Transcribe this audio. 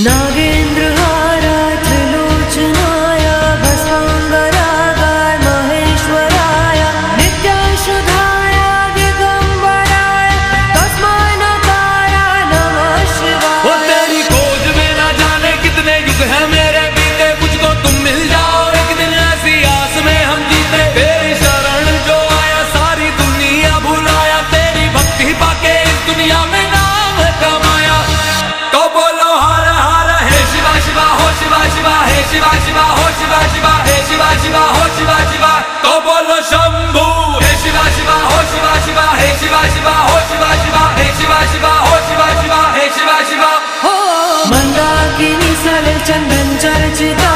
नागेन्द्रहाराय त्रिलोचनाय भस्मांगरागाय महेश्वराय नित्याशुधाय दिगंबराय तस्मै नकाराय नमः शिवाय। वो तेरी खोज में ना जाने कितने युग हैं मेरे बीते, मुझको तुम मिल जाओ एक दिन ऐसी आस में हम जीते। तेरी शरण जो आया सारी दुनिया भुलाया, तेरी भक्ति पाके इस दुनिया में नाम कमाया। तो बोलो हर हर हे शिवा शिवा हो शिवा शिवा हे शिवा शिवा हो शिवा शिवा हे शिवा शिवा हो शिवा शिवा। तो बोलो शंभू हे शिवा शिवा हो शिवा शिवा हे शिवा शिवा हो शिवा शिवा हे शिवा शिवा हो शिवा शिवा हे शिवा शिवा। मंदाकिनी सलिल चंदन चर्चिता